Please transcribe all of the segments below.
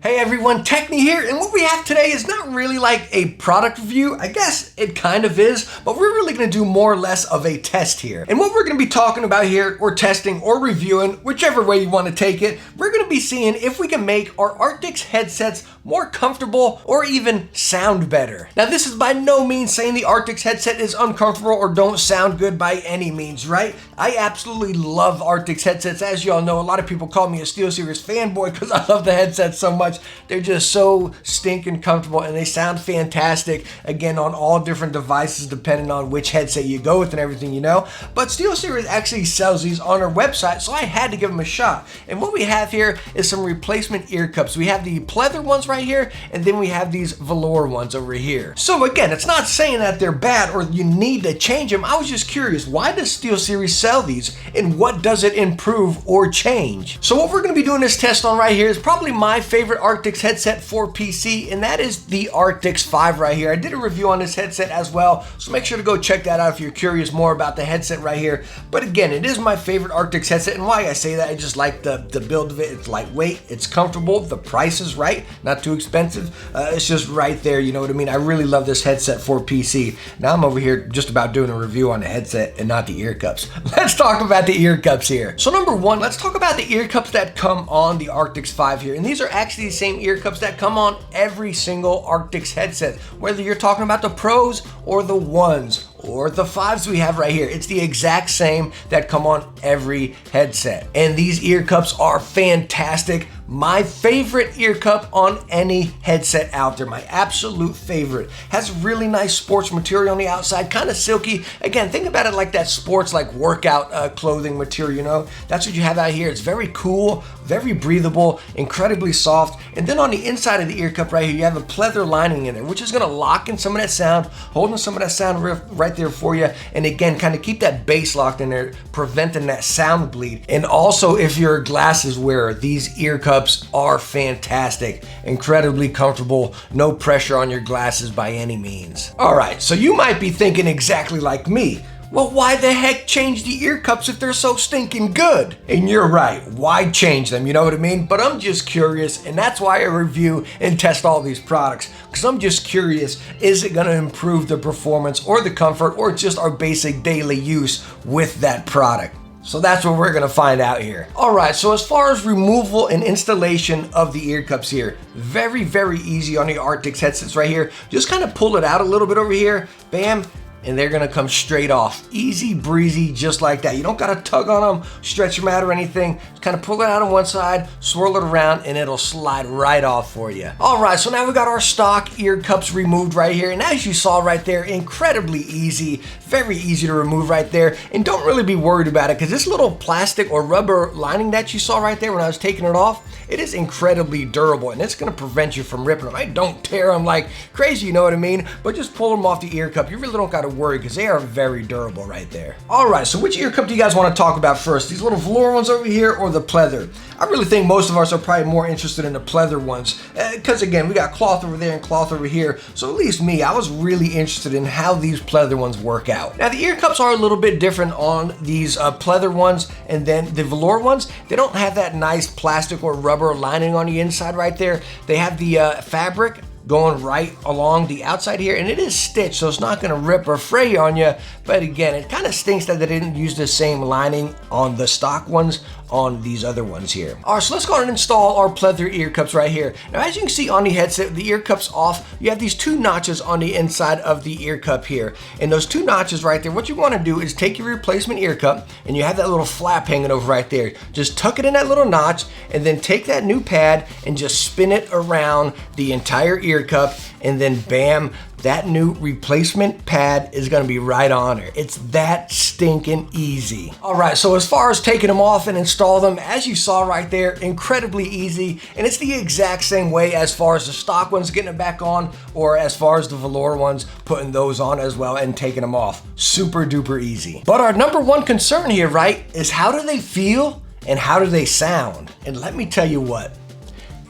Hey everyone, Techni here, and what we have today is not really like a product review. I guess it kind of is, but we're really going to do more or less of a test here. And what we're going to be talking about here, or testing, or reviewing, whichever way you want to take it, we're going to be seeing if we can make our Arctis headsets more comfortable or even sound better. Now this is by no means saying the Arctis headset is uncomfortable or don't sound good by any means, right? I absolutely love Arctis headsets. As y'all know, a lot of people call me a SteelSeries fanboy because I love the headset so much. They're just so stinking comfortable and they sound fantastic, again, on all different devices depending on which headset you go with and everything, you know. But SteelSeries actually sells these on our website, so I had to give them a shot. And what we have here is some replacement ear cups. We have the pleather ones right here, and then we have these velour ones over here. So again, it's not saying that they're bad or you need to change them. I was just curious, why does SteelSeries sell these and what does it improve or change? So what we're going to be doing this test on right here is probably my favorite Arctis headset for PC, and that is the Arctis 5 right here. I did a review on this headset as well, so make sure to go check that out if you're curious more about the headset right here. But again, it is my favorite Arctis headset, and why I say that, I just like the build of it. It's lightweight, it's comfortable, the price is right, not too expensive. It's just right there, you know what I mean? I really love this headset for PC. Now I'm over here just about doing a review on the headset and not the ear cups. Let's talk about the ear cups here. So number one, let's talk about the ear cups that come on the Arctis 5 here, and these are actually the same ear cups that come on every single Arctis headset, whether you're talking about the Pros or the Ones or the 5s we have right here. It's the exact same that come on every headset. And these ear cups are fantastic. My favorite ear cup on any headset out there, my absolute favorite. Has really nice sports material on the outside, kind of silky. Again, think about it like that sports, like workout clothing material, you know? That's what you have out here. It's very cool, very breathable, incredibly soft. And then on the inside of the ear cup right here, you have a pleather lining in there, which is gonna lock in some of that sound, holding some of that sound right there for you. And again, kind of keep that bass locked in there, preventing that sound bleed. And also, if you're a glasses wearer, these ear cups are fantastic, incredibly comfortable, no pressure on your glasses by any means. All right, so you might be thinking exactly like me. Well, why the heck change the ear cups if they're so stinking good? And you're right, why change them, you know what I mean? But I'm just curious, and that's why I review and test all these products, because I'm just curious, is it gonna improve the performance or the comfort or just our basic daily use with that product? So that's what we're gonna find out here. All right, so as far as removal and installation of the ear cups here, very, very easy on the Arctis headsets right here. Just kind of pull it out a little bit over here, bam, and they're gonna come straight off. Easy breezy, just like that. You don't gotta tug on them, stretch them out or anything. Just kind of pull it out on one side, swirl it around, and it'll slide right off for you. All right, so now we got our stock ear cups removed right here. And as you saw right there, incredibly easy, very easy to remove right there. And don't really be worried about it, because this little plastic or rubber lining that you saw right there when I was taking it off, it is incredibly durable and it's gonna prevent you from ripping them. I don't tear them like crazy, you know what I mean? But just pull them off the ear cup. You really don't gotta worry because they are very durable right there. All right, so which ear cup do you guys want to talk about first? These little velour ones over here or the pleather? I really think most of us are probably more interested in the pleather ones because again, we got cloth over there and cloth over here. So at least me, I was really interested in how these pleather ones work out. Now the ear cups are a little bit different on these pleather ones, and then the velour ones, they don't have that nice plastic or rubber lining on the inside right there. They have the fabric going right along the outside here, and it is stitched, so it's not going to rip or fray on you. But again, it kind of stinks that they didn't use the same lining on the stock ones on these other ones here. All right, so let's go ahead and install our pleather ear cups right here. Now, as you can see on the headset, the ear cups off, you have these two notches on the inside of the ear cup here. And those two notches right there, what you want to do is take your replacement ear cup, and you have that little flap hanging over right there. Just tuck it in that little notch, and then take that new pad and just spin it around the entire ear cup, and then bam, that new replacement pad is gonna be right on there. It's that stinking easy. All right, so as far as taking them off and install them, as you saw right there, incredibly easy, and it's the exact same way as far as the stock ones getting it back on, or as far as the velour ones putting those on as well and taking them off. Super duper easy. But our number one concern here, right, is how do they feel and how do they sound? And let me tell you what,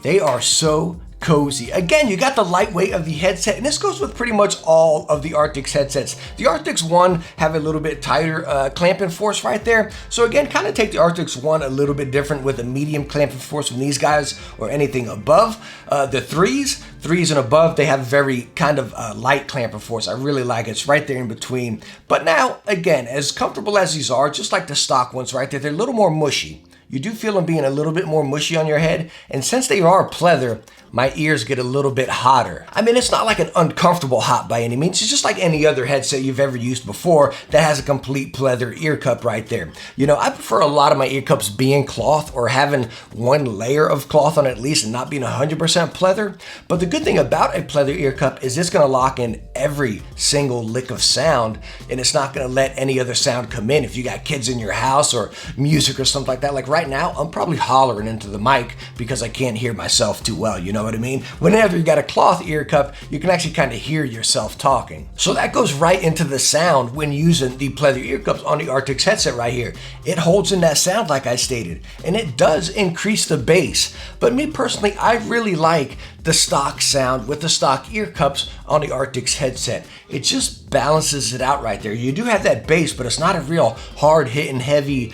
they are so cozy. Again, you got the lightweight of the headset, and this goes with pretty much all of the Arctis headsets. The Arctis One have a little bit tighter clamping force right there. So again, kind of take the Arctis One a little bit different with a medium clamping force from these guys or anything above. The threes and above, they have very kind of light clamping force. I really like it. It's right there in between. But now, again, as comfortable as these are, just like the stock ones right there, they're a little more mushy. You do feel them being a little bit more mushy on your head, and since they are pleather, my ears get a little bit hotter. I mean, it's not like an uncomfortable hot by any means. It's just like any other headset you've ever used before that has a complete pleather ear cup right there. You know, I prefer a lot of my ear cups being cloth or having one layer of cloth on it at least and not being 100% pleather. But the good thing about a pleather ear cup is it's gonna lock in every single lick of sound, and it's not gonna let any other sound come in. If you got kids in your house or music or something like that, like right now, I'm probably hollering into the mic because I can't hear myself too well, you know what I mean? Whenever you got a cloth ear cup, you can actually kind of hear yourself talking. So that goes right into the sound when using the pleather ear cups on the Arctis headset right here. It holds in that sound like I stated, and it does increase the bass. But me personally, I really like the stock sound with the stock ear cups on the Arctis headset. It just balances it out right there. You do have that bass, but it's not a real hard hitting, heavy,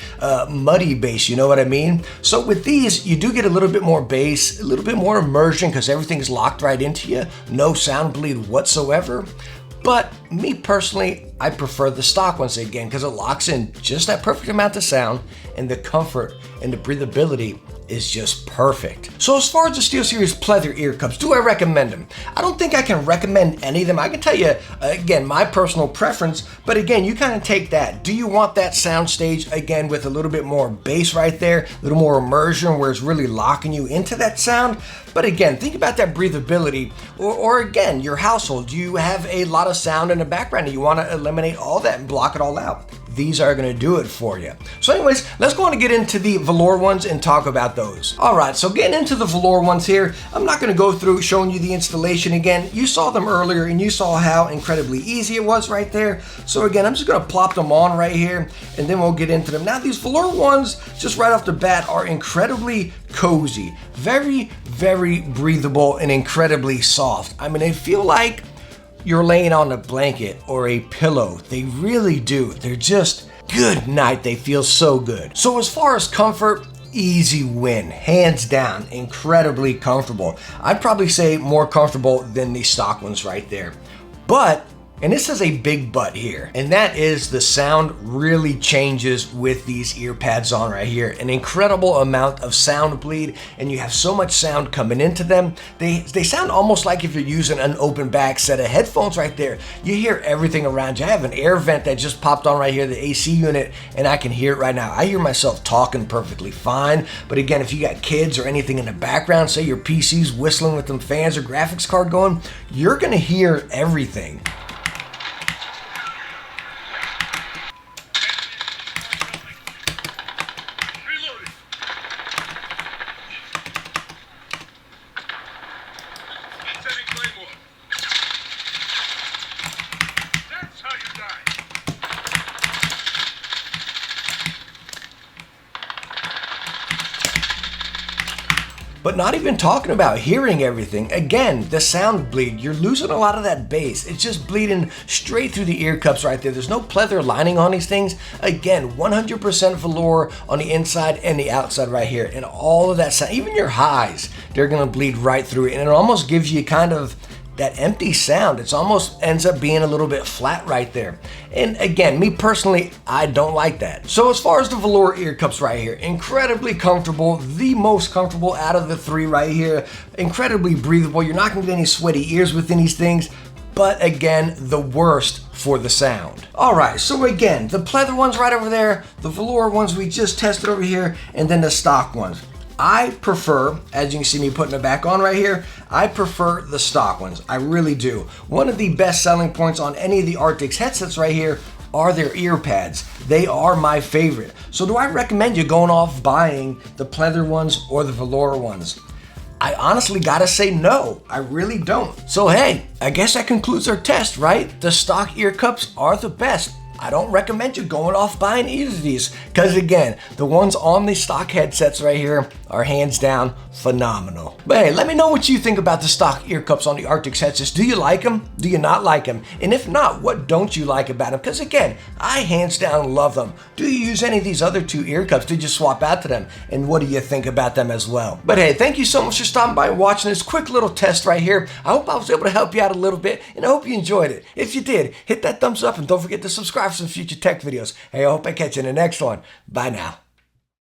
muddy bass, you know what I mean? So with these, you do get a little bit more bass, a little bit more immersion because everything's locked right into you. No sound bleed whatsoever. But me personally, I prefer the stock ones again because it locks in just that perfect amount of sound, and the comfort and the breathability is just perfect. So as far as the SteelSeries pleather ear cups, do I recommend them? I don't think I can recommend any of them. I can tell you, again, my personal preference, but again, you kind of take that. Do you want that sound stage, again, with a little bit more bass right there, a little more immersion where it's really locking you into that sound? But again, think about that breathability, or again, your household. Do you have a lot of sound in the background and you want to eliminate all that and block it all out? These are going to do it for you. So anyways, let's go on and get into the velour ones and talk about those. All right, so getting into the velour ones here, I'm not going to go through showing you the installation again. You saw them earlier and you saw how incredibly easy it was right there. So again, I'm just going to plop them on right here and then we'll get into them. Now these velour ones, just right off the bat, are incredibly cozy, very, very breathable and incredibly soft. I mean, they feel like you're laying on a blanket or a pillow. They really do. They're just good night. They feel so good. So as far as comfort, easy win, hands down, incredibly comfortable. I'd probably say more comfortable than the stock ones right there. But, and this is a big but here, and that is the sound really changes with these ear pads on right here. An incredible amount of sound bleed, and you have so much sound coming into them. They sound almost like if you're using an open back set of headphones right there. You hear everything around you. I have an air vent that just popped on right here, the AC unit, and I can hear it right now. I hear myself talking perfectly fine. But again, if you got kids or anything in the background, say your PC's whistling with them fans or graphics card going, you're gonna hear everything. But not even talking about hearing everything. Again, the sound bleed, you're losing a lot of that bass. It's just bleeding straight through the ear cups right there. There's no pleather lining on these things. Again, 100% velour on the inside and the outside right here. And all of that sound, even your highs, they're gonna bleed right through it. And it almost gives you kind of that empty sound. It's almost ends up being a little bit flat right there. And again, me personally, I don't like that. So as far as the velour ear cups right here, incredibly comfortable, the most comfortable out of the three right here, incredibly breathable. You're not gonna get any sweaty ears within these things, but again, the worst for the sound. All right, so again, the pleather ones right over there, the velour ones we just tested over here, and then the stock ones. I prefer, as you can see me putting it back on right here, I prefer the stock ones. I really do. One of the best selling points on any of the Arctis headsets right here are their ear pads. They are my favorite. So do I recommend you going off buying the pleather ones or the velour ones? I honestly gotta say no, I really don't. So hey, I guess that concludes our test, right? The stock ear cups are the best. I don't recommend you going off buying either of these, because again, the ones on the stock headsets right here are hands down phenomenal. But hey, let me know what you think about the stock ear cups on the Arctis headsets. Do you like them? Do you not like them? And if not, what don't you like about them? Because again, I hands down love them. Do you use any of these other two ear cups? Did you swap out to them? And what do you think about them as well? But hey, thank you so much for stopping by and watching this quick little test right here. I hope I was able to help you out a little bit, and I hope you enjoyed it. If you did, hit that thumbs up and don't forget to subscribe for some future tech videos. Hey, I hope I catch you in the next one. Bye now.